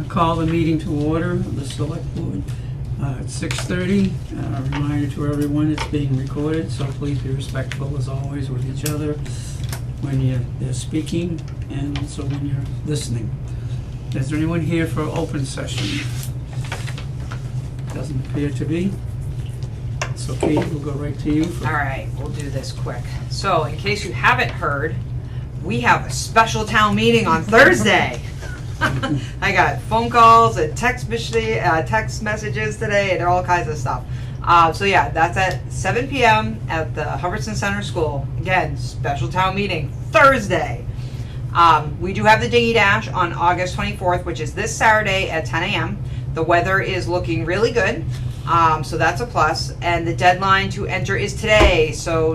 Call the meeting to order of the Select Board at 6:30. Reminder to everyone, it's being recorded, so please be respectful as always with each other when you're speaking and also when you're listening. Is there anyone here for open session? Doesn't appear to be. So Kate, we'll go right to you. All right, we'll do this quick. So, in case you haven't heard, we have a special town meeting on Thursday. I got phone calls and text messages today and all kinds of stuff. So yeah, that's at 7 p.m. at the Hubbardston Center School. Again, special town meeting Thursday. We do have the Dinghy Dash on August 24th, which is this Saturday at 10 a.m. The weather is looking really good. So that's a plus, and the deadline to enter is today. So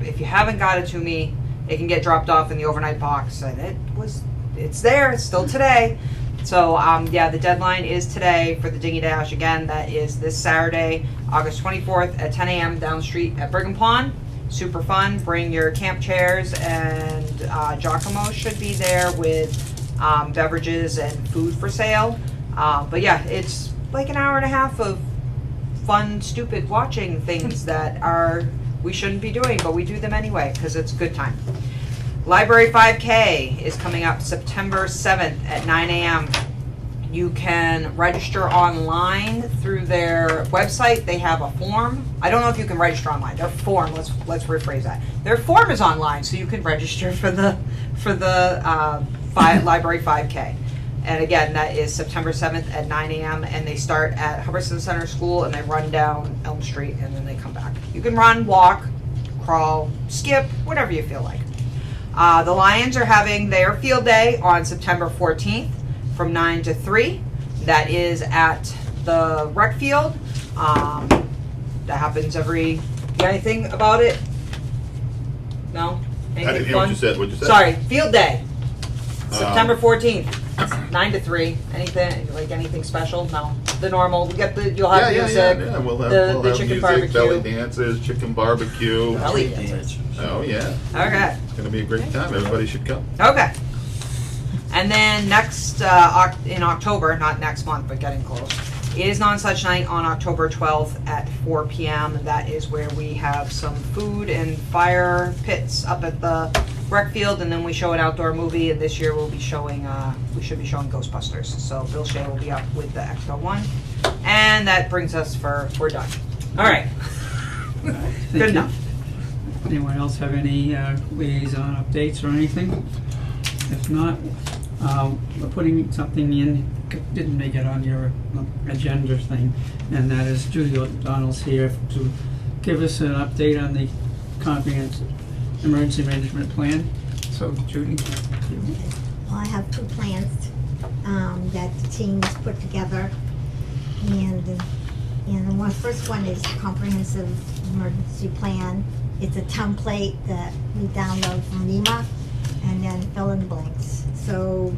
if you haven't got it to me, it can get dropped off in the overnight box, and it's there. It's still today. So yeah, the deadline is today for the Dinghy Dash. Again, that is this Saturday, August 24th at 10 a.m. down the street at Brigham Pond. Super fun. Bring your camp chairs, and Giacomo should be there with beverages and food for sale. But yeah, it's like an hour and a half of fun, stupid watching things that we shouldn't be doing, but we do them anyway because it's a good time. Library 5K is coming up September 7th at 9 a.m. You can register online through their website. They have a form. I don't know if you can register online. Their form, let's rephrase that. Their form is online, so you can register for the Library 5K. And again, that is September 7th at 9 a.m. and they start at Hubbardston Center School and they run down Elm Street and then they come back. You can run, walk, crawl, skip, whatever you feel like. The Lions are having their field day on September 14th from 9 to 3. That is at the rec field. That happens you got anything about it? No? I Anything didn't hear fun? what you said. What'd you say? Sorry, field day. September 14th. 9 to 3. Anything special? No. The normal. You'll have music. Yeah. We'll have the chicken music, barbecue. belly dances, chicken barbecue. Belly dancers. Oh yeah. Okay. It's gonna be a great time. Everybody should come. Okay. And then next in October, not next month, but getting close, is Non-Such Night on October 12th at 4 p.m. That is where we have some food and fire pits up at the rec field, and then we show an outdoor movie. And this year we should be showing Ghostbusters. So Bill Shea will be up with the Expo One, and that brings us we're done. All right. Good enough. Anyone else have any liaison updates or anything? If not, we're putting something in, didn't make it on your agenda thing, and that is Judy O'Donnell's here to give us an update on the comprehensive emergency management plan. So Judy. Well, I have two plans that the team has put together, and the first one is comprehensive emergency plan. It's a template that we download from NEMA and then fill in the blanks. So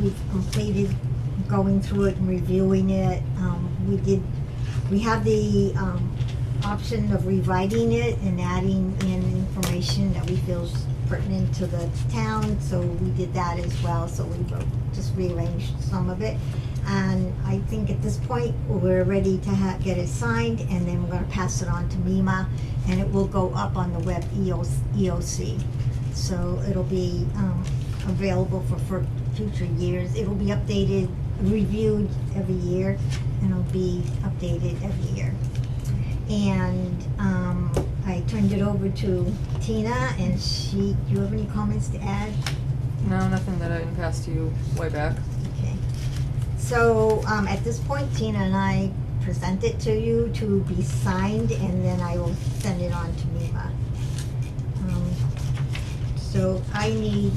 we've completed going through it and reviewing it. We have the option of rewriting it and adding in information that we feel is pertinent to the town, so we did that as well. So we just rearranged some of it, and I think at this point we're ready to get it signed, and then we're going to pass it on to MEMA, and it will go up on the web EOC. So it'll be available for future years. It will be updated, reviewed every year, and it'll be updated every year. And I turned it over to Tina, and do you have any comments to add? No, nothing that I didn't pass to you way back. Okay. So at this point, Tina and I present it to you to be signed, and then I will send it on to MEMA. So I need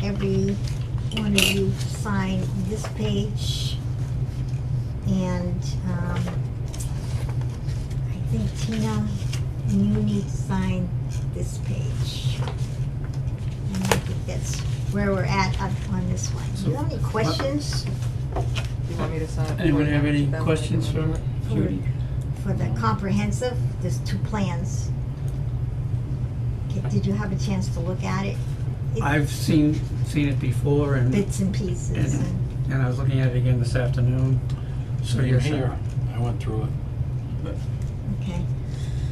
every one of you to sign this page, and I think Tina, you need to sign this page. And I think that's where we're at on this one. Do you have any questions? Do you want me to sign it? Anyone have any questions for Judy? For the comprehensive, there's two plans. Okay, did you have a chance to look at it? I've seen it before and, bits and pieces and I was looking at it again this afternoon. So Same you're here. saying, I went through it. okay.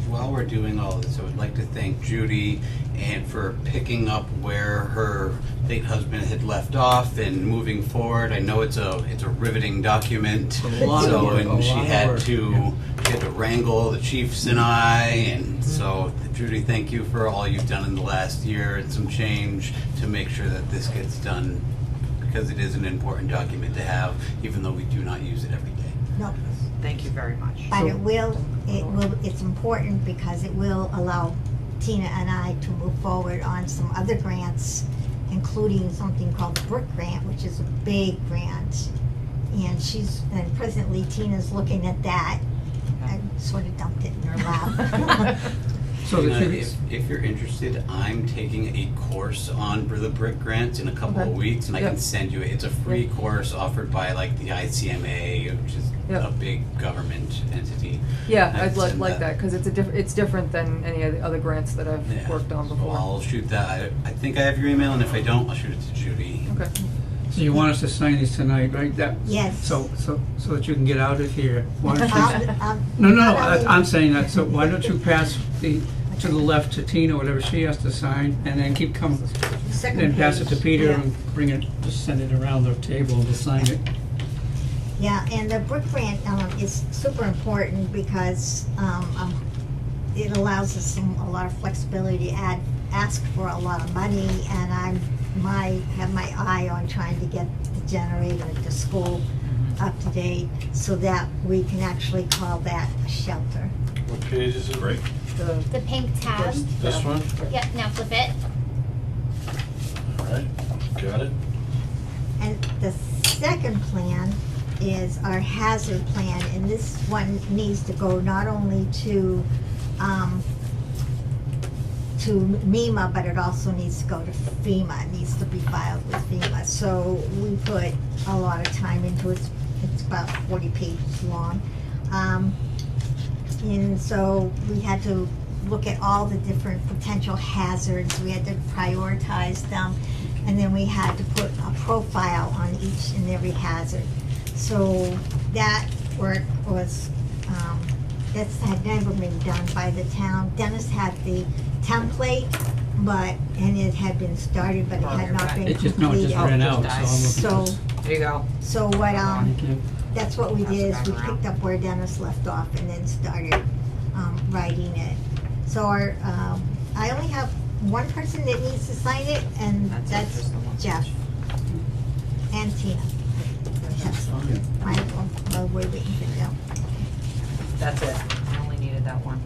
While we're doing all this, I would like to thank Judy and for picking up where her late husband had left off and moving forward. I know it's a riveting document. It's a lot of So, work, and a she lot of had work, to yeah. she had to wrangle the chiefs and I, and so Judy, thank you for all you've done in the last year and some change to make sure that this gets done, because it is an important document to have, even though we do not use it every day. No, Thank you very much. but it's important because it will allow Tina and I to move forward on some other grants, including something called the Brook Grant, which is a big grant. And presently Tina's looking at that. I sort of dumped it in her lap. so the Tina, chief, if you're interested, I'm taking a course on the Brick Grants in a couple Okay. of weeks, and I Yep. can send you it. It's a free course offered by like the ICMA, which is Yep. a big government entity. Yeah, I I'd can send like that, cause it's it's different than any of the other grants that I've Yeah. worked on So before. I'll shoot that. I think I have your email, and if I don't, I'll shoot it to Judy. Okay. so you want us to sign these tonight, right? That, Yes. so that you can get out of here. Why don't you? I'll- No, not only- I'm saying that, so why don't you pass to the left to Tina, whatever she has to sign, and then keep coming, the second then pass it to page, Peter yeah. and bring it, just send it around the table and we'll sign it. Yeah, and the Brook Grant is super important because it allows us a lot of flexibility to ask for a lot of money, and have my eye on trying to get the generator at the school up to date so that we can actually call that a shelter. What page is it? Great. The pink tab. This one? Yep, now flip it. All right, got it. And the second plan is our hazard plan, and this one needs to go not only to MEMA, but it also needs to go to FEMA. It needs to be filed with FEMA. So we put a lot of time into it. It's about 40 pages long. And so we had to look at all the different potential hazards. We had to prioritize them. And then we had to put a profile on each and every hazard. So that work was, that's had never been done by the town. Dennis had the template, and it had been started, but it had not been It just, no, it just completed. ran out, so I'm looking So, to. There you go. so what, Thank you. that's what we Pass it did, is back we around. picked up where Dennis left off and then started, writing it. So I only have one person that needs to sign it, and That's it, that's just the one. Jeff and Tina. That's while we're waiting for them. That's it. I only needed that one.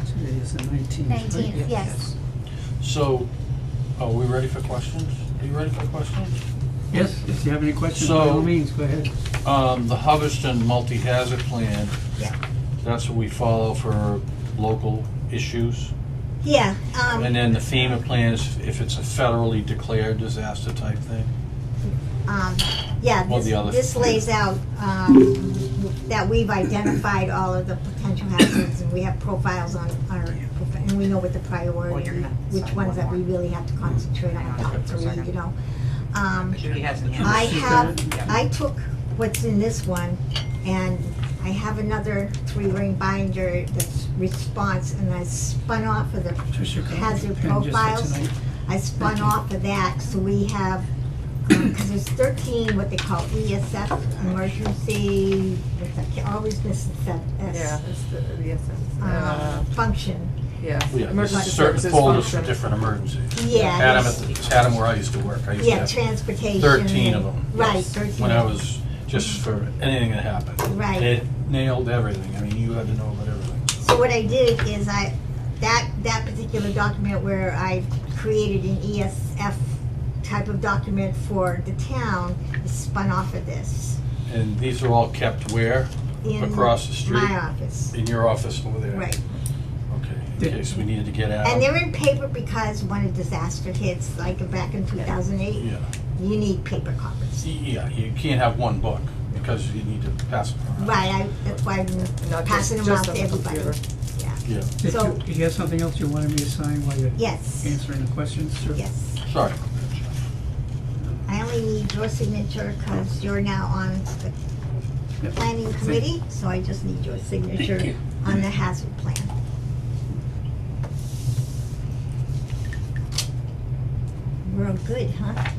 Today is the 19th, right? 19th, yes. So, are we ready for questions? Are you ready for questions? Yes, if you have any questions, by So- all means, go ahead. The Hubbardston multi-hazard plan, Yeah. that's what we follow for local issues. Yeah, And then the FEMA plan is if it's a federally declared disaster type thing. yeah, Well, the other- this lays out, that we've identified all of the potential hazards, and we have profiles on our, and we know what the priority, you're gonna which sign ones one that we more. really have to concentrate on, Hang on top for a three, second. you know. Judy has the I hand. have, I took what's in this one, and I have another 3-ring binder that's response, and I spun off of the Tricia, can I hazard pen just for profiles. tonight? I spun Thank you. off of that, so we have, because there's 13 what they call ESF, emergency, I always miss the Yeah, S, it's the essence. function. Yeah. Yeah, there's Emergency certain services folders for function. different emergencies. Yeah, Had 'em there's- had 'em where I used to work. I used to Yeah, have transportation. 13 of and- them. Right, yes, 13. When I was, just for anything that happened. Right. It nailed everything. I mean, you had to know about everything. So what I did is that particular document where I created an ESF type of document for the town is spun off of this. And these are all kept where? In Across the street? my office. In your office over there? Right. Okay, in case we needed to get out. And they're in paper because when a disaster hits, like back in 2008, Yeah, You need paper copies. Yeah, you can't have one book, because you need to pass it around. Right, that's why I'm Not passing them just out to on the everybody. computer. Yeah, Yeah, So- Did you have something else you wanted me to sign while you're yes, answering the questions? Sure. yes. sorry. I only need your signature because you're now on the Yep. planning committee, so I just need your signature you. on the hazard plan. Real good, huh?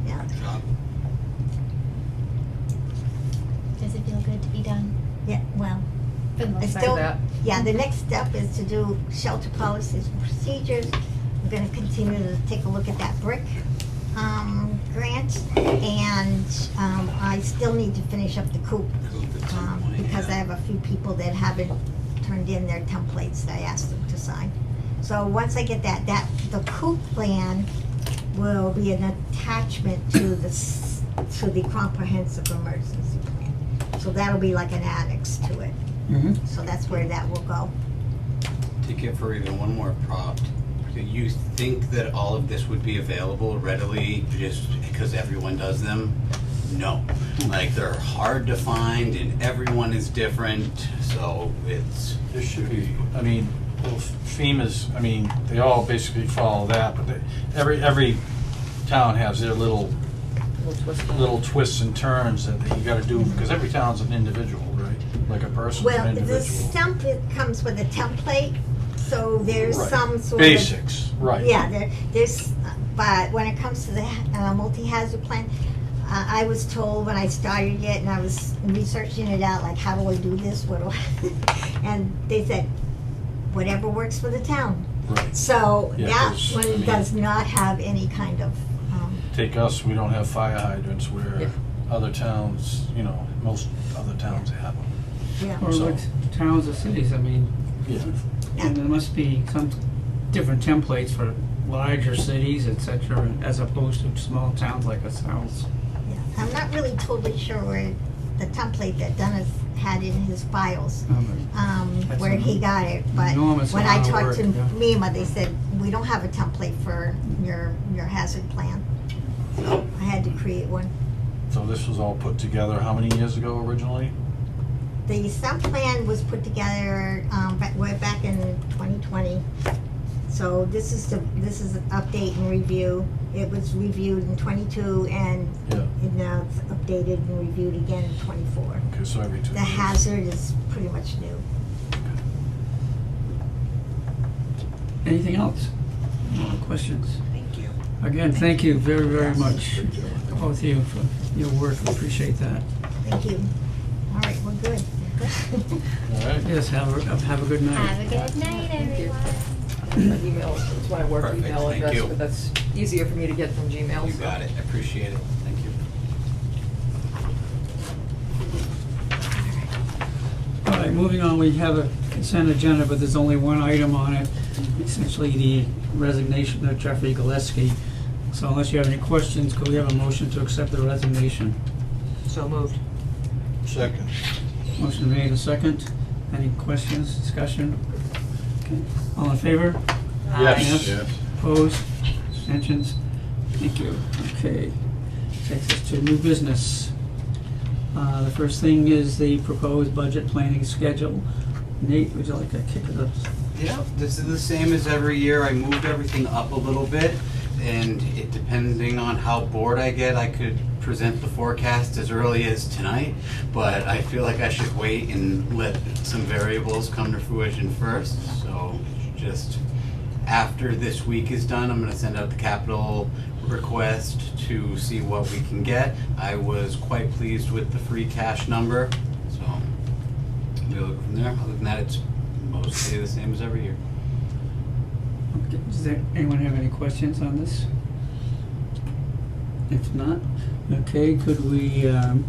Yeah. Does it feel good to be done? Yeah, well, For the I most still, part. that. yeah, the next step is to do shelter policies and procedures. We're gonna continue to take a look at that brick, grant, and, I still need to finish up the coop. Because I have a few people that haven't turned in their templates that I asked them to sign. So once I get that, the coop plan will be an attachment to the comprehensive emergency plan. So that'll be like an annex to it. Mm-hmm. So that's where that will go. To give her even one more prompt, do you think that all of this would be available readily just because everyone does them? No. Like, they're hard to find and everyone is different, so it's, There should be, I mean, well, FEMA's, I mean, they all basically follow that, but every town has their little twists and turns that you gotta do, because every town's an individual, right? Like a person's Well, an the individual. stump, it comes with a template, so there's Right. some sort of. Basics, right. Yeah, there's, but when it comes to the multi-hazard plan, I was told when I started it and I was researching it out, like, how do I do this? What do I? And they said, whatever works for the town. Right. So Yeah, that 'cause, one I mean- does not have any kind of, Take us, we don't have fire hydrants where Yeah. other towns, most other towns have them. yeah. Or So- like towns or cities, I mean, Yeah. and there must be some different templates for larger cities, et cetera, as opposed to small towns like ourselves. Yeah. I'm not really totally sure where the template that Dennis had in his files. That's Where he got it, but enormous when I amount of talked work, to yeah. MEMA, they said, we don't have a template for your hazard plan. So I had to create one. So this was all put together how many years ago originally? The stump plan was put together, way back in 2020. So this is an update and review. It was reviewed in 22 and Yeah. now it's updated and reviewed again in 24. Okay, so every 2 The years. hazard is pretty much new. Anything else? No questions? Thank you. Again, thank you very, very Yes, much, good job. both of you, for your work, we appreciate that. Thank you. All right, we're good. All right. Yes, have a good night. Have a good night, Thank you. everyone. My email, it's my work Perfect, email thank address, you. but that's easier for me to get from Gmail. you so. got it, I appreciate it, thank you. All right, moving on, we have a consent agenda, but there's only one item on it, essentially the resignation of Jeffrey Gillespie. So unless you have any questions, could we have a motion to accept the resignation? So moved. Second. Motion made, a second. Any questions, discussion? Okay. All in favor? Yes. Yes. Opposed? Abstentions? Thank you. Okay. Takes us to new business. The first thing is the proposed budget planning schedule. Nate, would you like to kick it up? Yeah, this is the same as every year. I moved everything up a little bit, and it depending on how bored I get, I could present the forecast as early as tonight, but I feel like I should wait and let some variables come to fruition first. So just after this week is done, I'm gonna send out the capital request to see what we can get. I was quite pleased with the free cash number, so we'll go from there. Other than that, it's mostly the same as every year. Okay, does anyone have any questions on this? If not, okay, could we have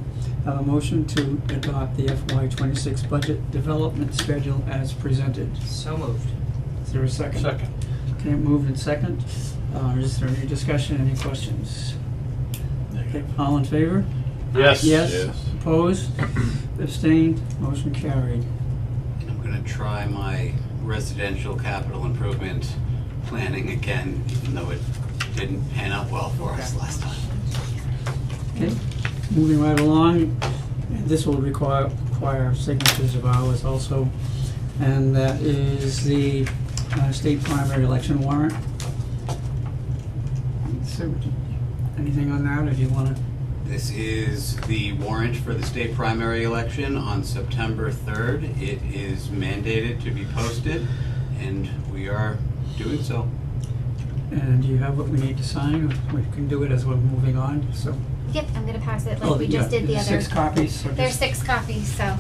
a motion to adopt the FY26 budget development schedule as presented? So moved. Is there a second? Second. Okay, moved and second. Is there any discussion, any questions? Okay, all in favor? Yes. Yes. Yes. Opposed? Abstained? Motion carried. I'm gonna try my residential capital improvement planning again, even though it didn't pan out well for us last time. Okay, moving right along, and this will require signatures of ours also, and that is the state primary election warrant. So, anything on that, or do you wanna? This is the warrant for the state primary election on September 3rd. It is mandated to be posted, and we are doing so. And do you have what we need to sign? We can do it as we're moving on, so. Yep, I'm gonna pass it Oh, like we just yeah, did the other. 6 copies, or There's just, 6 copies, so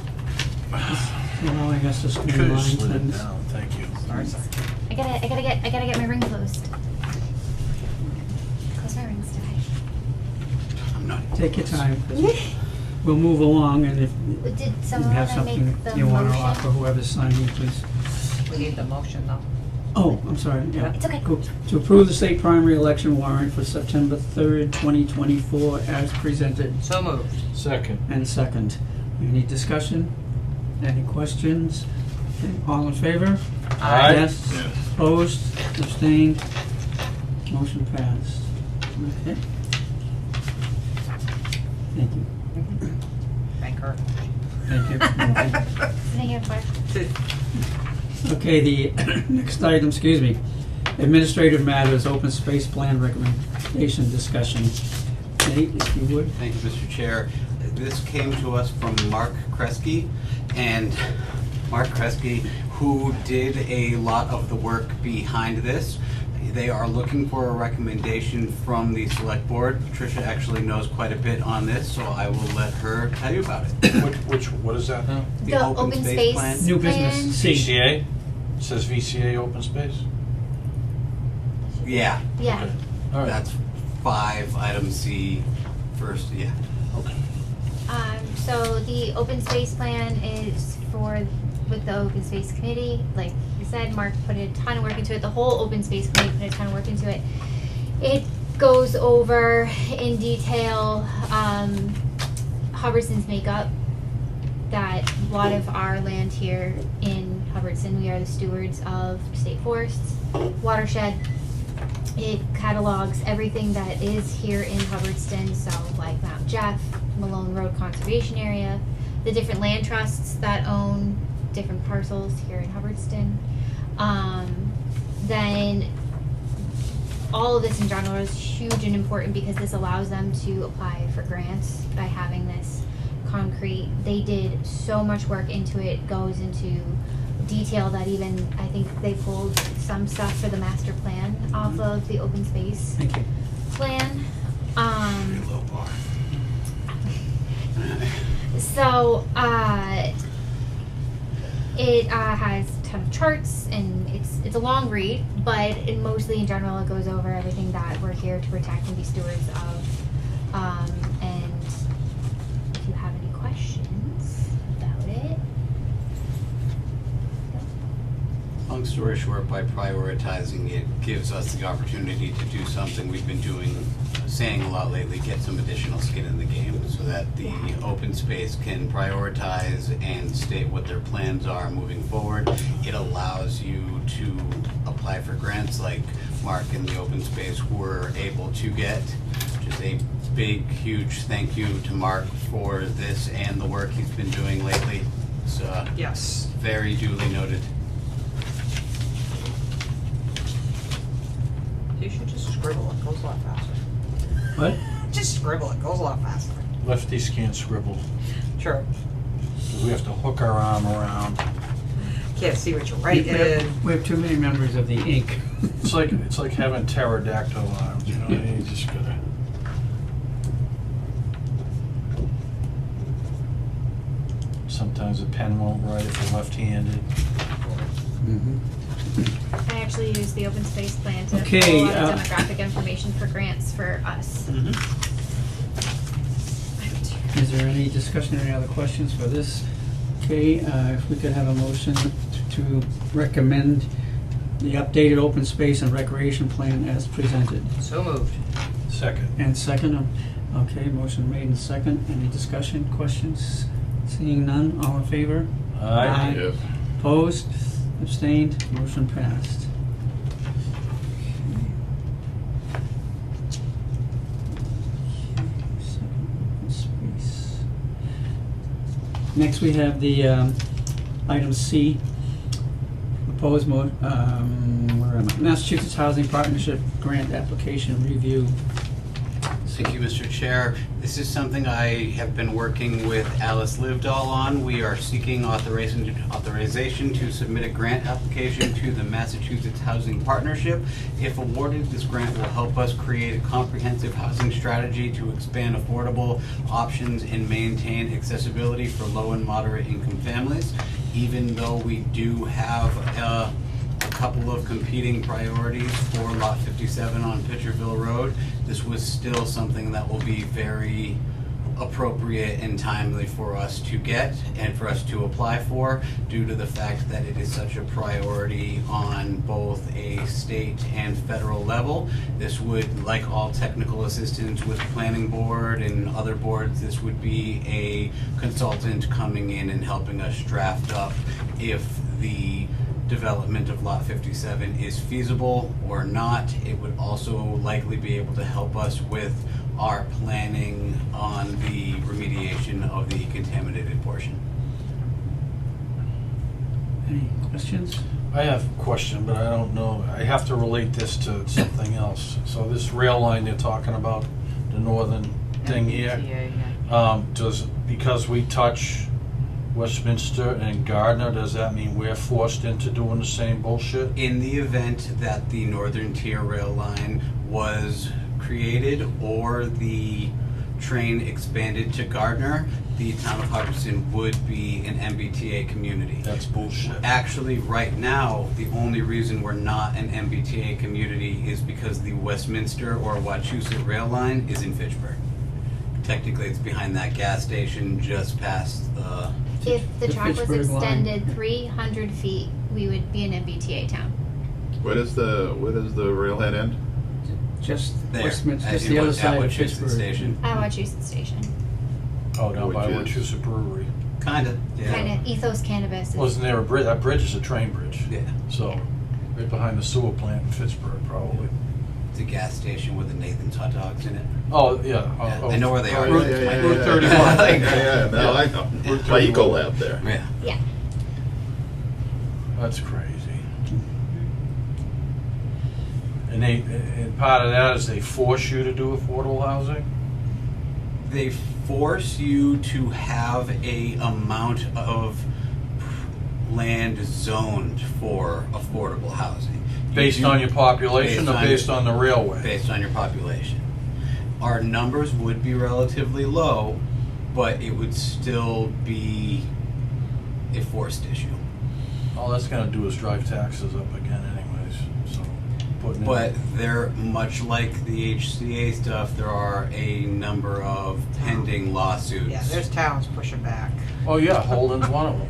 well, I guess just Could have streamline slid it things. down, thank you. I gotta get my ring closed. Close my rings today. I'm not. Take your time, 'cause we'll move along, and if Did you someone have wanna make something the you wanna offer, motion? whoever's signing, please. We need the motion though. Oh, I'm sorry, yeah. It's okay. Go to approve the state primary election warrant for September 3rd, 2024, as presented. So moved. Second. And second. Any discussion? Any questions? Okay, all in favor? Aye. Yes. Yes. Opposed? Abstained? Motion passed. Okay. Thank you. Thank her. Thank you. Sitting here for. Okay, the next item, excuse me, administrative matters, open space plan recommendation discussion. Nate, if you would. Thank you, Mr. Chair. This came to us from Mark Kresge, and Mark Kresge, who did a lot of the work behind this. They are looking for a recommendation from the select board. Patricia actually knows quite a bit on this, so I will let her tell you about it. What is that now? The open space plan. New plan? business. C. VCA? It says VCA open space? Yeah, Yeah. Okay. All right. that's 5 item C first, yeah. Okay. So the open space plan is with the open space committee. Like you said, Mark put a ton of work into it. The whole open space committee put a ton of work into it. It goes over in detail Hubbardston's makeup. That a lot of our land here in Hubbardston, we are the stewards of state forests, watershed. It catalogs everything that is here in Hubbardston, so like Mount Jeff, Malone Road Conservation Area, the different land trusts that own different parcels here in Hubbardston. Then all of this in general is huge and important because this allows them to apply for grants by having this concrete. They did so much work into it, goes into detail that even I think they pulled some stuff for the master plan off of the open space Thank you. plan. Pretty low bar. So it has a ton of charts and it's a long read, but mostly in general it goes over everything that we're here to protect and be stewards of. And if you have any questions about it. Long story short, by prioritizing it gives us the opportunity to do something we've been saying a lot lately, get some additional skin in the game so that the open space can prioritize and state what their plans are moving forward. It allows you to apply for grants like Mark and the open space were able to get. Just a big, huge thank you to Mark for this and the work he's been doing lately. It's Yes. very duly noted. You should just scribble, it goes a lot faster. What? Just scribble, it goes a lot faster. Lefties can't scribble. Sure. We have to hook our arm around. Can't see what you're We writing. have too many members of the ink. It's like having pterodactyl arms, you know, you just gotta. Sometimes a pen won't write if you're left-handed. Mhm. I actually use the open space plan to Okay, pull a lot of demographic information for grants for us. Is there any discussion, any other questions for this? Okay, if we could have a motion to recommend the updated open space and recreation plan as presented. So moved. Second. And second, okay, motion made and second. Any discussion, questions? Seeing none, all in favor? Aye. Yes. Opposed? Abstained? Motion passed. Second Next, we have the item C, proposed where am I? Massachusetts Housing Partnership Grant Application Review. Thank you, Mr. Chair. This is something I have been working with Alice Livedall on. We are seeking authorization to submit a grant application to the Massachusetts Housing Partnership. If awarded, this grant will help us create a comprehensive housing strategy to expand affordable options and maintain accessibility for low and moderate income families. Even though we do have a couple of competing priorities for Lot 57 on Pitcherville Road, this was still something that will be very appropriate and timely for us to get and for us to apply for, due to the fact that it is such a priority on both a state and federal level. This would, like all technical assistance with planning board and other boards, this would be a consultant coming in and helping us draft up if the development of Lot 57 is feasible or not. It would also likely be able to help us with our planning on the remediation of the contaminated portion. Any questions? I have a question, but I don't know, I have to relate this to something else. So this rail line they're talking about, the northern thing here, Yeah. because we touch Westminster and Gardner, does that mean we're forced into doing the same bullshit? In the event that the Northern Tier rail line was created or the train expanded to Gardner, the town of Hubbardston would be an MBTA community. That's bullshit. Actually, right now, the only reason we're not an MBTA community is because the Westminster or Wachusett rail line is in Fitchburg. Technically, it's behind that gas station just past the... If the The track was Fitchburg line. extended 300 feet, we would be an MBTA town. Where does the railhead end? Just There, Westminster, at- just the other side of Wachusett Pittsburgh. Station. At Wachusett Station. Oh, down by Which is- Wachusett Brewery. Kinda, yeah. Kind of Ethos Cannabis. Is, Wasn't there a bridge? That bridge is a train bridge. Yeah. So, Yeah. right behind the sewer plant in Pittsburgh, probably. It's a gas station with the Nathan's hot dogs in it. Oh, yeah. Yeah, Oh, I know where they oh, are. Route- Route 31. Yeah, no, I know. Route My 31. Eco Lab there. Yeah. yeah. That's crazy. And part of that is they force you to do affordable housing? They force you to have a amount of land zoned for affordable housing. Based on your population or based on the railway? Based on your population. Our numbers would be relatively low, but it would still be a forced issue. All that's gonna do is drive taxes up again anyways, so putting in. But they're, much like the HCA stuff, there are a number of pending lawsuits. Yeah, there's towns pushing back. Oh yeah, Holden's one of them.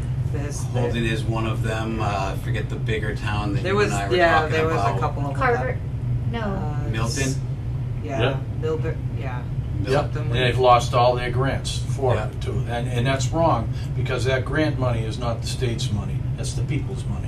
Holden is one of them. I forget the bigger town that There you was, and I were yeah, talking there was about. a couple of them. Carver. No. Milton? Yeah, Yeah. Milton, yeah. Yep, Milton. and they've lost all their grants for Yeah. it too. And that's wrong, because that grant money is not the state's money, that's the people's money.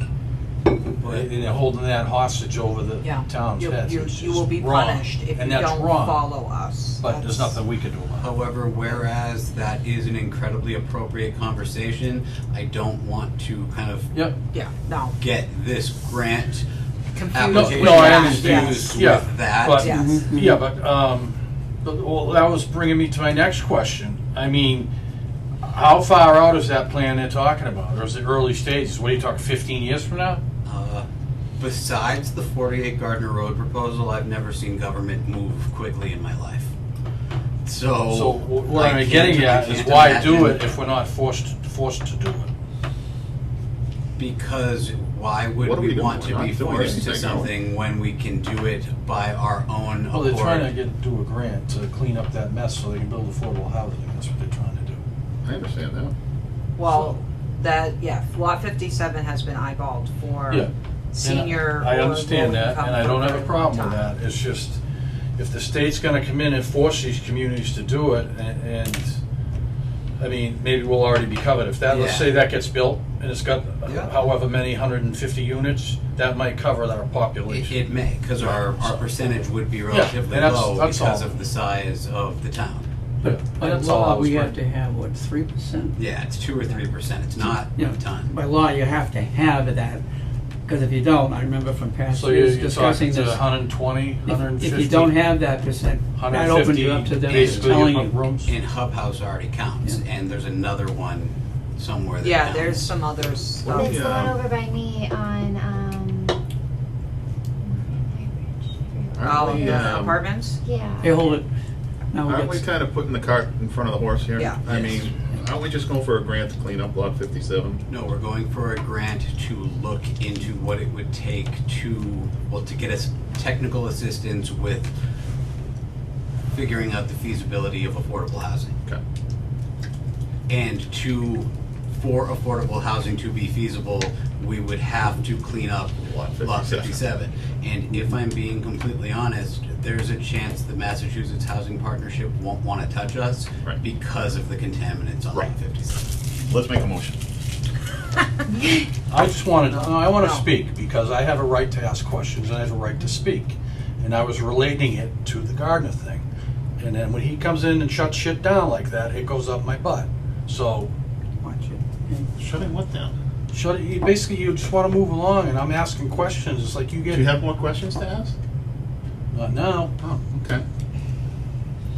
And they're holding that hostage over the Yeah. town's You- heads, you- which You is will be wrong. punished if you And that's don't wrong. follow us. But there's That's- nothing we can do about it. However, whereas that is an incredibly appropriate conversation, I don't want to kind of Yep. Yeah, no. get this grant Confused application with No, I that, understand. yes. confused Yeah, with that. but, Yes. yeah, but, well, that was bringing me to my next question. I mean, how far out is that plan they're talking about? Or is it early stages? What are you talking, 15 years from now? Besides the 48 Gardner Road proposal, I've never seen government move quickly in my life. So, So what I I'm getting can't- I at is can't why do imagine- it if we're not forced to do it? Because why would What are we we doing? want to We're be not doing forced to anything, are we? something when we can do it by our own Well, they're trying to accord? do a grant to clean up that mess so they can build affordable housing. That's what they're trying to do. I understand that. Well, that, yeah, Lot 57 has been eyeballed for Yeah. senior And I or understand low that, income and I for don't a have a very problem long with time. that. It's just, if the state's gonna come in and force these communities to do it, and I mean, maybe we'll already be covered. If that, let's Yeah. say that gets built, and it's got Yeah. however many 150 units, that might cover our population. It may, because our percentage would be relatively and that's- low that's because all. of the size of the town. But by That's all I law, was we have worried. to have, what, 3%? Yeah, it's 2 or 3%. It's not Yeah. a ton. By law, you have to have that, because if you don't, I remember from past So years you're discussing talking to this. 120, 150? If you don't have that percent, that opens you up to them basically telling you you. put rooms. And Hub House already counts, Yeah. and there's another one somewhere that Yeah, counts. there's some other stuff. It's the yeah. one over by me on, Oh, We, the apartments? yeah. Hey, hold it. Now we Aren't we get, kind of putting the cart in front of the horse here? Yeah. I Yes. mean, aren't we just going for a grant to clean up Lot 57? No, we're going for a grant to look into what it would take to get us technical assistance with figuring out the feasibility of affordable housing. Okay. And for affordable housing to be feasible, we would have to clean up Lot 57. And if I'm being completely honest, there's a chance the Massachusetts Housing Partnership won't want to touch us Right. because of the contaminants on Right. Lot 57. Let's make a motion. I just wanted, I want to No. speak because I have a right to ask questions and I have a right to speak. And I was relating it to the Gardner thing. And then when he comes in and shuts shit down like that, it goes up my butt. So, watch it. Shutting what down? shut it, you just want to move along and I'm asking questions. It's like you Do get, you have more questions to ask? not now. Oh, okay.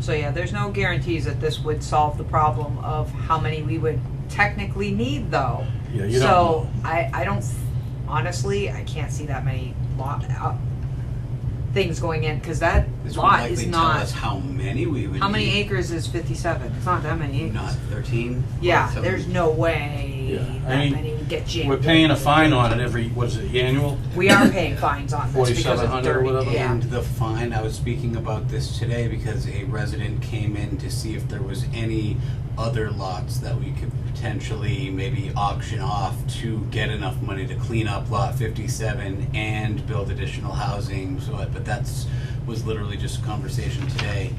So yeah, there's no guarantees that this would solve the problem of how many we would technically need though. Yeah, you don't So know. I don't, honestly, I can't see that many things going in, cause that This would lot likely is tell not, us how many we would how many need. acres is 57? It's not that many acres. Not 13? Yeah, Something. there's no way Yeah, I that mean, many would get jammed. We're paying a fine on it every, what is it, annual? We are paying fines on this because it's 4,700 or dirty, whatever. yeah. And the fine, I was speaking about this today because a resident came in to see if there was any other lots that we could potentially maybe auction off to get enough money to clean up Lot 57 and build additional housing. So, but that's was literally just a conversation today.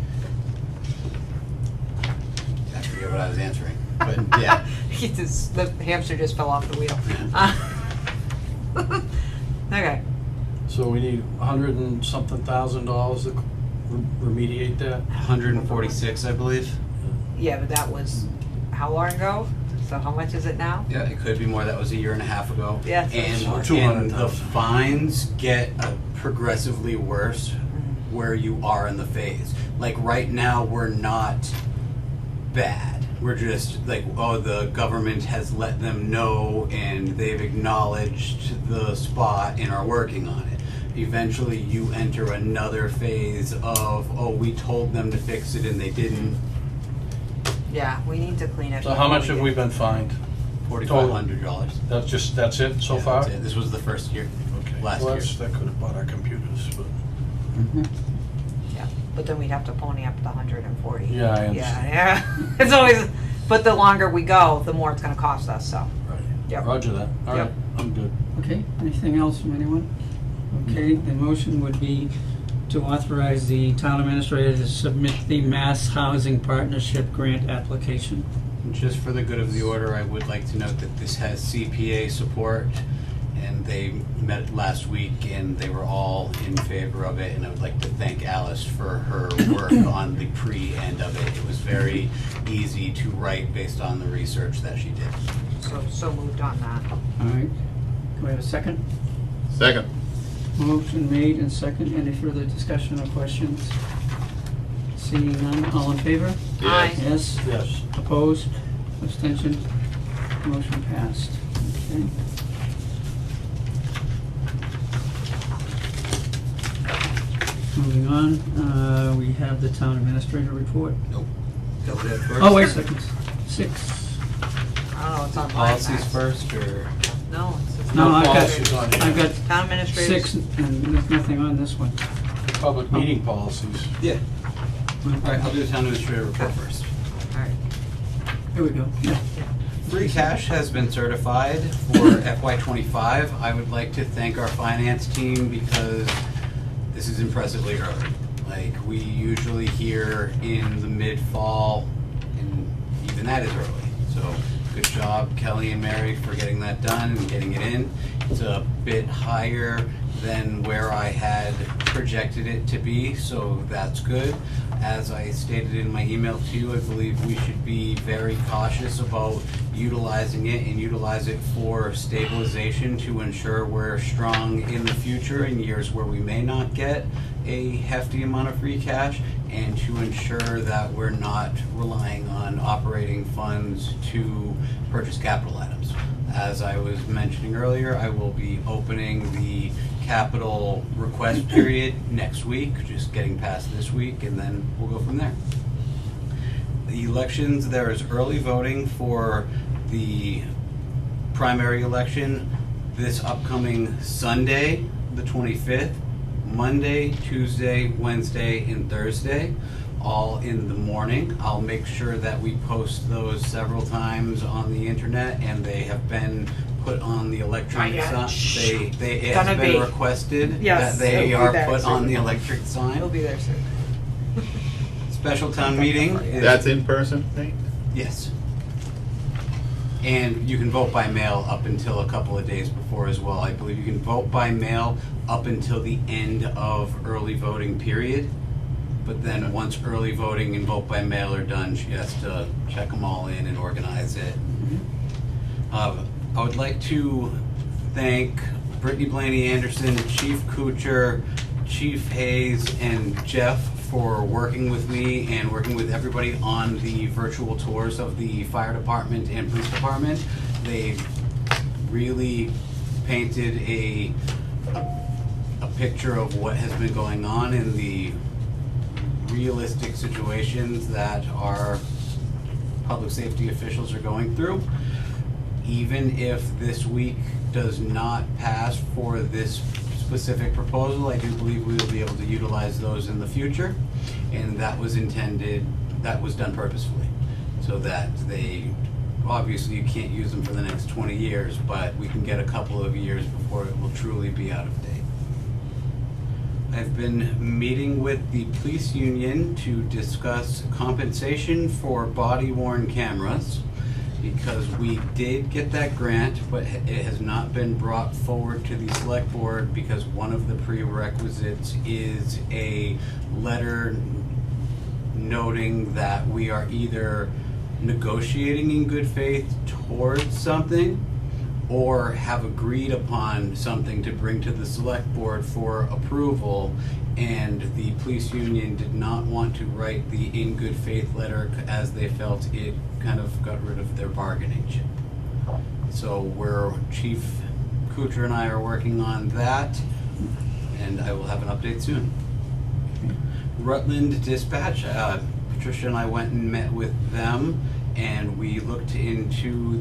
I forget what I was answering, but yeah. The hamster just fell off the wheel. Okay. So we need 100 and something thousand dollars to remediate that? 146, I believe. Yeah, but that was how long ago? So how much is it now? Yeah, it could be more. That was a year and a half ago. Yeah, so it's more. And 200,000. the fines get progressively worse where you are in the phase. Like right now, we're not bad. We're just like, oh, the government has let them know and they've acknowledged the spot and are working on it. Eventually, you enter another phase of, oh, we told them to fix it and they didn't. Yeah, we need to clean it. So how much before have we been fined? $4,500. That's it so Yeah, far? that's it. This was the first year. Okay. Last Well, year. that could have bought our computers, but. Yeah, but then we'd have to pony up the 140. Yeah, I understand. Yeah. It's always, but the longer we go, the more it's gonna cost us, so. Right. Yep. Roger that. All right, Yep. I'm good. Okay, anything else from anyone? Okay, the motion would be to authorize the town administrator to submit the Mass Housing Partnership Grant application. Just for the good of the order, I would like to note that this has CPA support, and they met last week, and they were all in favor of it, and I would like to thank Alice for her work on the pre-end of it. It was very easy to write based on the research that she did. So moved on that. All right, can we have a second? Second. Motion made and second. Any further discussion or questions? Seeing none, all in favor? Aye. Yes? Yes. Opposed? Abstention? Motion passed. Okay. Moving on, we have the town administrator report. That was it first? Oh, wait a second. 6. I don't know, it's on my Policies fax. first, or? No, it's just. No, I've policies on got, here. I've got Town administrators. 6 and there's nothing on this one. Public meeting policies. Yeah. All right, I'll do the town administrator report first. Alright. Here we go. Yeah. Free cash has been certified for FY25. I would like to thank our finance team because this is impressively early. Like, we usually hear in the mid-fall, and even that is early. So, good job, Kelly and Mary, for getting that done and getting it in. It's a bit higher than where I had projected it to be, so that's good. As I stated in my email to you, I believe we should be very cautious about utilizing it and utilize it for stabilization to ensure we're strong in the future in years where we may not get a hefty amount of free cash, and to ensure that we're not relying on operating funds to purchase capital items. As I was mentioning earlier, I will be opening the capital request period next week, just getting past this week, and then we'll go from there. The elections, there is early voting for the primary election this upcoming Sunday, the 25th, Monday, Tuesday, Wednesday, and Thursday, all in the morning. I'll make sure that we post those several times on the internet, and they have been put on the electronic Not yet. sign. It Gonna has been be. requested Yes, that they it'll be are there put on soon. the electric sign. He'll be there soon. Special town meeting is. That's in person, Nate? Yes. And you can vote by mail up until a couple of days before as well. I believe you can vote by mail up until the end of early voting period. But then once early voting and vote by mail are done, she has to check them all in and organize it. I would like to thank Brittany Blaney Anderson, Chief Kuchar, Chief Hayes, and Jeff for working with me and working with everybody on the virtual tours of the fire department and police department. They really painted a picture of what has been going on in the realistic situations that our public safety officials are going through. Even if this week does not pass for this specific proposal, I do believe we will be able to utilize those in the future. And that was intended, that was done purposefully, so that they, obviously you can't use them for the next 20 years, but we can get a couple of years before it will truly be out of date. I've been meeting with the police union to discuss compensation for body-worn cameras, because we did get that grant, but it has not been brought forward to the select board because one of the prerequisites is a letter noting that we are either negotiating in good faith towards something or have agreed upon something to bring to the select board for approval, and the police union did not want to write the in good faith letter as they felt it kind of got rid of their bargaining chip. So Chief Kuchar and I are working on that, and I will have an update soon. Rutland Dispatch, Patricia and I went and met with them, and we looked into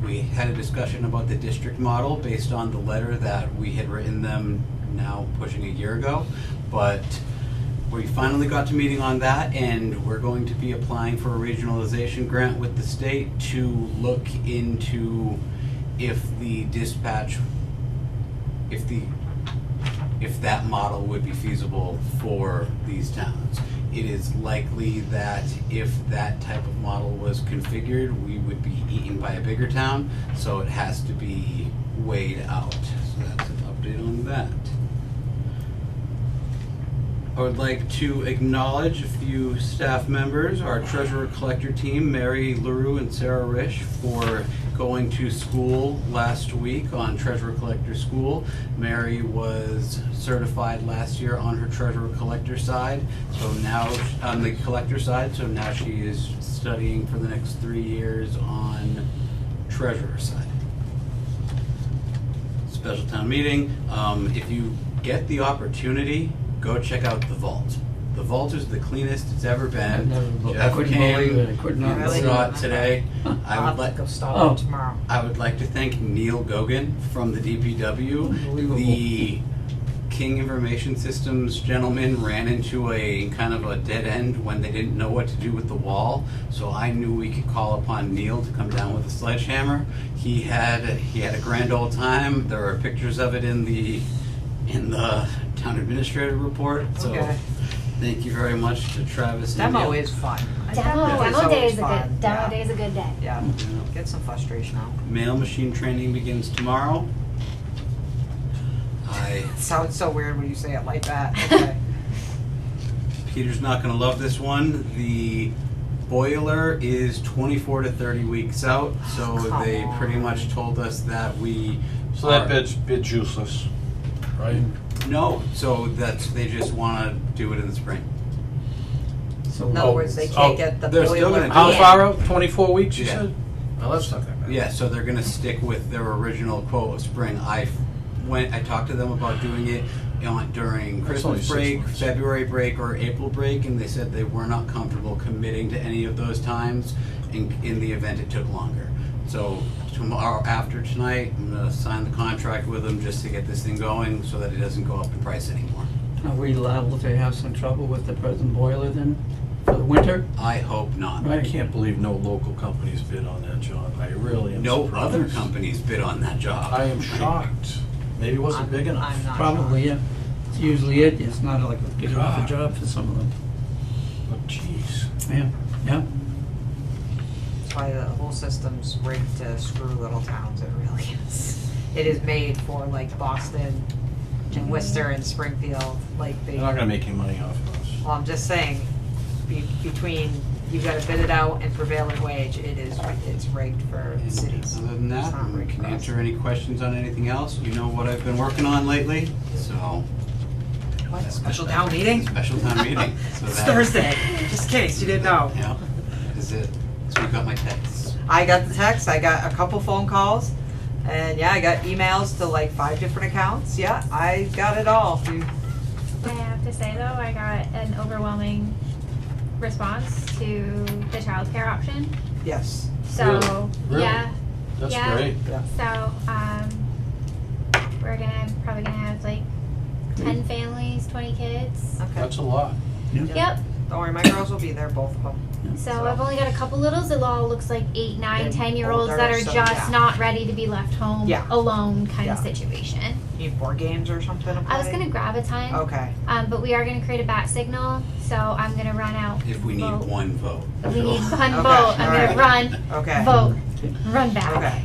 we had a discussion about the district model based on the letter that we had written them now pushing a year ago. But we finally got to meeting on that, and we're going to be applying for a regionalization grant with the state to look into if the dispatch, if that model would be feasible for these towns. It is likely that if that type of model was configured, we would be eaten by a bigger town, so it has to be weighed out. So that's an update on that. I would like to acknowledge a few staff members, our treasurer collector team, Mary LaRue and Sarah Risch, for going to school last week on treasurer collector school. Mary was certified last year on her treasurer collector side, so now on the collector side, so now she is studying for the next 3 years on treasurer side. Special town meeting, if you get the opportunity, go check out the vault. The vault is the cleanest it's ever been. I Jeff couldn't came, believe it, I could not Really? believe saw it. it today. I'll have to go stop it tomorrow. I would like to thank Neil Gogan from the DPW. Unbelievable. The King Information Systems gentleman ran into a kind of a dead end when they didn't know what to do with the wall. So I knew we could call upon Neil to come down with a sledgehammer. He had a grand old time. There are pictures of it in the town administrator report. So Okay. thank you very much to Travis and Demo Neil. is fun. Demo day always is a fun. good, demo day is a good day. Yeah, get some frustration out. Mail machine training begins tomorrow. I It sounds so weird when you say it like that. Okay. Peter's not gonna love this one. The boiler is 24 to 30 weeks out, so Come they pretty on. much told us that we. So that are- bid's useless, right? No, so they just wanna do it in the spring. So, In other words, they can't get the They're still boiler. gonna How do it. far out? 24 weeks, you Yeah. said? Well, that's not that bad. Yeah, so they're gonna stick with their original quote of spring. I talked to them about doing it during That's only Christmas 6 break, months. February break, or April break, and they said they were not comfortable committing to any of those times in the event it took longer. So tomorrow, after tonight, I'm gonna sign the contract with them just to get this thing going so that it doesn't go up in price anymore. are we liable to have some trouble with the present boiler then, for the winter? I hope not. I can't believe no local companies bid on that job. I really am No surprised. other companies bid on that job. I am shocked. Maybe it wasn't big enough. I'm not Probably, sure. yeah. It's usually it, it's not like a big enough a God. job for some of them. But jeez. Yeah, yeah. That's why the whole system's rigged to screw little towns, it really is. It is made for like Boston and Worcester and Springfield, like they, They're not gonna make any money off of us. well, I'm just saying, between, you gotta bid it out and prevailing wage, it's rigged for And cities. Other than It's that, not we rigged can for us. answer any questions on anything else. You know what I've been working on lately, so. What, special town meeting? Special town meeting. So It's that- Thursday, just in case you didn't know. Yeah, that is it. So we got my texts. I got the text, I got a couple phone calls, and yeah, I got emails to like 5 different accounts. Yeah, I got it all. I have to say though, I got an overwhelming response to the childcare option. Yes. So, Really? yeah, That's Yeah. great. so, probably gonna have like 10 families, 20 kids. Okay. That's a lot. Yep, Don't worry, my girls will be there, both of them. so I've only got a couple littles, it all looks like 8, 9, And 10-year-olds that older, are so just yeah. not ready to be left home Yeah. alone kind of Yeah. situation. Need board games or something to play? I was gonna grab a ton, Okay. but we are gonna create a bat signal, so I'm gonna run out. If we need vote. one vote. If we need one Okay, vote, I'm alright. gonna run, Okay. vote, run back. Okay.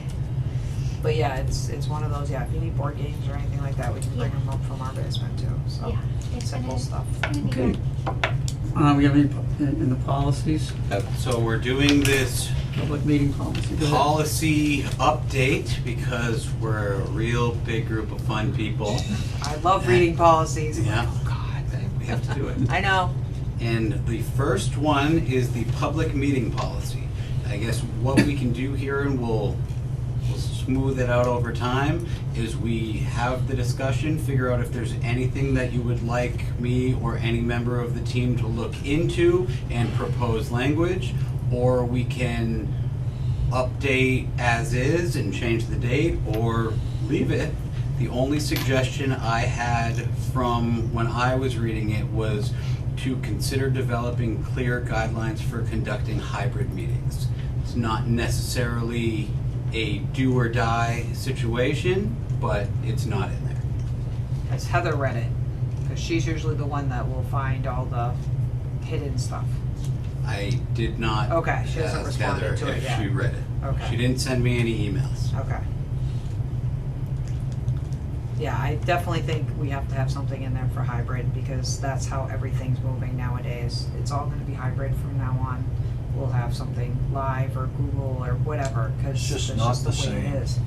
But yeah, it's one of those, yeah, if you need board games or anything like that, we can bring them up from our basement too, so. Yeah, it's Simple gonna, stuff. it's gonna be Okay. good. We have any, in the policies, So we're doing this public meeting policy? Go ahead. policy update because we're a real big group of fun people. I love reading policies. Yeah. Oh, God. We have to do it. I know. And the first one is the public meeting policy. I guess what we can do here, and we'll smooth it out over time, is we have the discussion, figure out if there's anything that you would like me or any member of the team to look into and propose language, or we can update as is and change the date, or leave it. The only suggestion I had from when I was reading it was to consider developing clear guidelines for conducting hybrid meetings. It's not necessarily a do or die situation, but it's not in there. Has Heather read it? Because she's usually the one that will find all the hidden stuff. I did not Okay, she hasn't ask responded Heather to it if yet. she read it. Okay. She didn't send me any emails. Okay. Yeah, I definitely think we have to have something in there for hybrid because that's how everything's moving nowadays. It's all gonna be hybrid from now on. We'll have something live or Google or whatever, cause It's just that's not just the the way same. it is.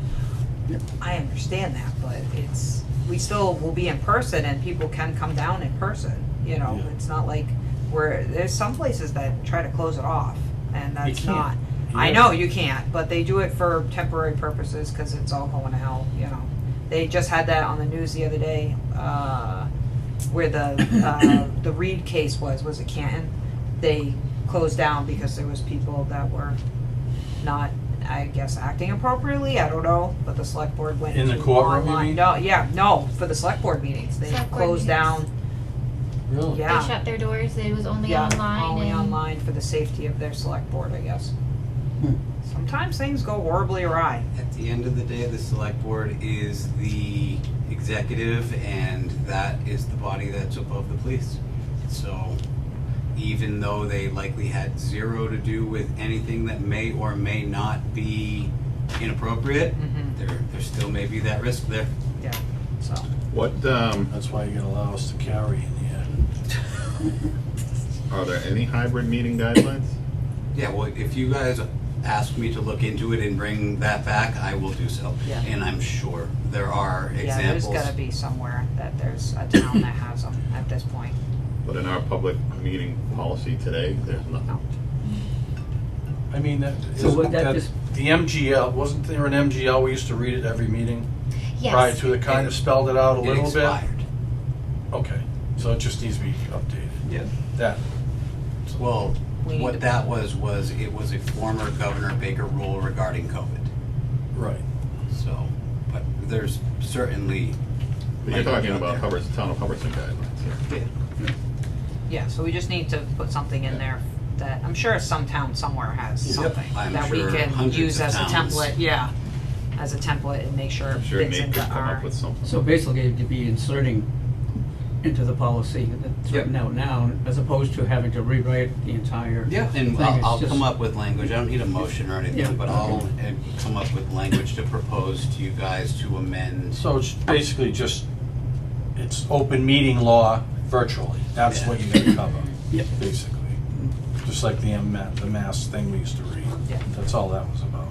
Yep. I understand that, but we still will be in person and people can come down in person, you know? Yeah. It's not like there's some places that try to close it off and that's can't. not. I Yeah. know you can't, but they do it for temporary purposes because it's all going to hell, you know. They just had that on the news the other day, where the Reed case was it Canton? They closed down because there was people that were not, I guess, acting appropriately, I don't know, but the select board went In the to courtroom, you online. mean? No, for the select board meetings, they Select board closed meetings. down, Really? yeah. They shut their doors, it was only Yeah, online only and online for the safety of their select board, I guess. Hmm. Sometimes things go horribly awry. At the end of the day, the select board is the executive, and that is the body that's above the police. So even though they likely had zero to do with anything that may or may not be inappropriate, Mhm. there still may be that risk there. Yeah. So, What, That's why you're gonna allow us to carry in the end. are there any hybrid meeting guidelines? Yeah, well, if you guys ask me to look into it and bring that back, I will do so. Yeah. And I'm sure there are yeah, there's examples. gotta be somewhere that there's a town that has them at this point. But in our public meeting policy today, there's nothing. I mean, So would that just- the MGL, wasn't there an MGL, we used to read it every meeting? Yes. Prior to it kind of spelled it out a It little bit? expired. Okay, so it just needs to be updated. Yeah. That, Well, We need to- what that was it was a former Governor Baker rule regarding COVID. right. So, but there's certainly. But you're talking out about there. town of Hubbardston guidelines here. Yeah. Yeah, so we just need to put something in there that, I'm sure some town somewhere has Yep. something I'm that we sure can hundreds use of as a towns. template, yeah. As a template and make sure I'm it sure fits Nate into could come our. up with something. So basically, to be inserting into the policy that's Yep. written out now, as opposed to having to rewrite the entire thing. Yeah, and It's I'll just- come up with language, I don't need a motion or Yeah, anything, but I'll okay. come up with language to propose to you guys to amend. So it's basically just, it's open meeting law virtually. That's what you're gonna cover, Yep. basically. Just like the mass thing we used to read. Yeah. That's all that was about.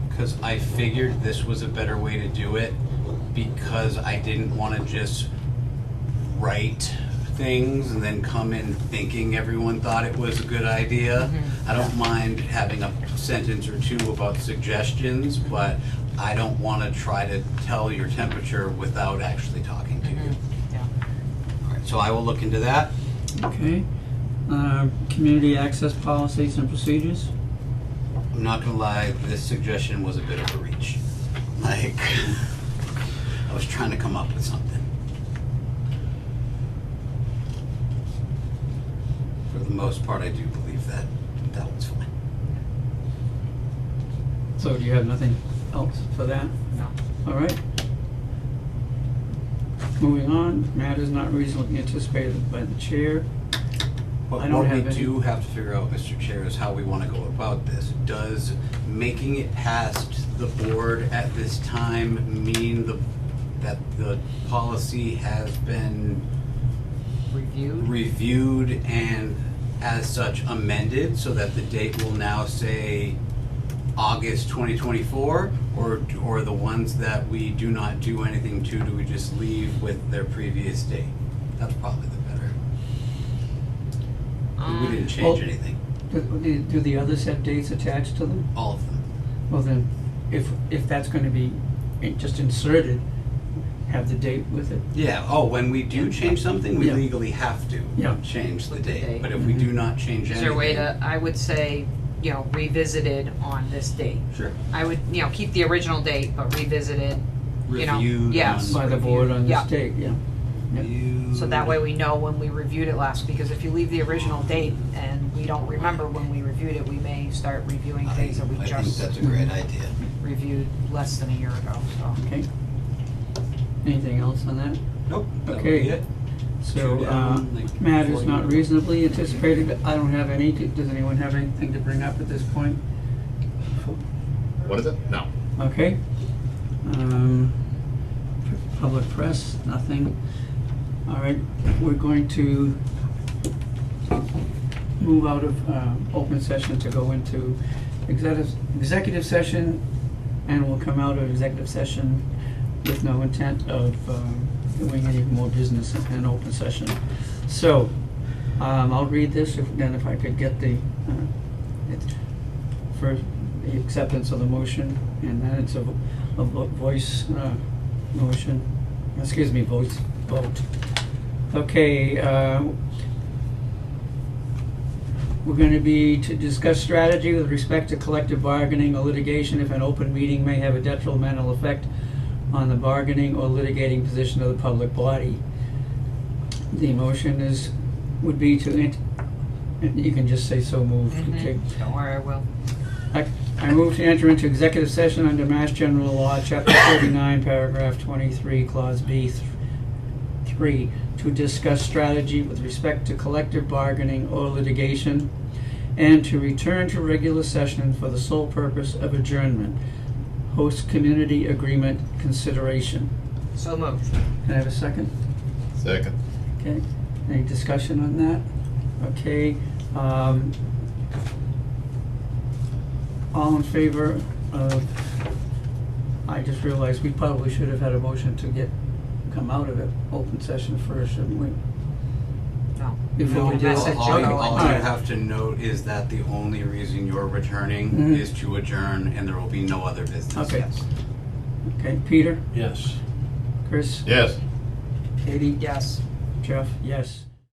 Because I figured this was a better way to do it, because I didn't want to just write things and then come in thinking everyone thought it was a good idea. I don't mind having a sentence or two about suggestions, but I don't want to try to tell your temperature without actually talking to you. Yeah. All right, so I will look into that. Okay. Community access policies and procedures. I'm not gonna lie, this suggestion was a bit of a reach. Like, I was trying to come up with something. For the most part, I do believe that that was fine. So do you have nothing else for that? No. All right. Moving on, matters not reasonably anticipated by the chair. But I don't what we have any- do have to figure out, Mr. Chair, is how we wanna go about this. Does making it past the board at this time mean that the policy has been reviewed and as such amended, so that the date will now say August 2024, or the ones that we do not do anything to, do we just leave with their previous date? That's probably the better. We didn't change Well- anything, Do the others have dates attached to them? all of them. Well then, if that's gonna be just inserted, have the date with it. Yeah, oh, when we do change something, we Yeah. legally have to Yeah. change the With the date, date. but if we do not change anything. Is there a way to, I would say, revisited on this date? Sure. I would, keep the original date, but revisited, Reviewed yes. on- By the board on Yeah. this date, yeah. Reviewed. so that way we know when we reviewed it last, because if you leave the original date and we don't remember when we reviewed it, we may start reviewing things that we I think just that's a great idea. reviewed less than a year ago, so. Okay. Anything else on that? Nope, that would Okay. be it. So, Two down, like, matters 40. not reasonably anticipated, I don't have any, does anyone have anything to bring up at this point? What is it? No. Okay. Public press, nothing. All right, we're going to move out of open session to go into executive session, and we'll come out of executive session with no intent of doing any more business in open session. So, I'll read this, then if I could get the, for the acceptance of the motion, and then it's a voice motion, excuse me, voice vote. Okay, we're going to be to discuss strategy with respect to collective bargaining or litigation if an open meeting may have a detrimental effect on the bargaining or litigating position of the public body. The motion would be to, you can just say so moved, okay? Don't worry, I will. I move to enter into executive session under Mass General Law, Chapter 39, Paragraph 23, Clause B, 3, to discuss strategy with respect to collective bargaining or litigation, and to return to regular session for the sole purpose of adjournment. host community agreement consideration. So moved. Can I have a second? Second. Okay, any discussion on that? Okay, all in favor of, I just realized we probably should have had a motion to come out of it, open session first, shouldn't we? No. Before we No, do message it. Joe. All you Alright. have to note is that the only reason you're returning Mhm. is to adjourn, and there will be no other business. Okay. Yes. Okay, Peter, Yes. Chris, Yes. Katie, Yes. Jeff, yes.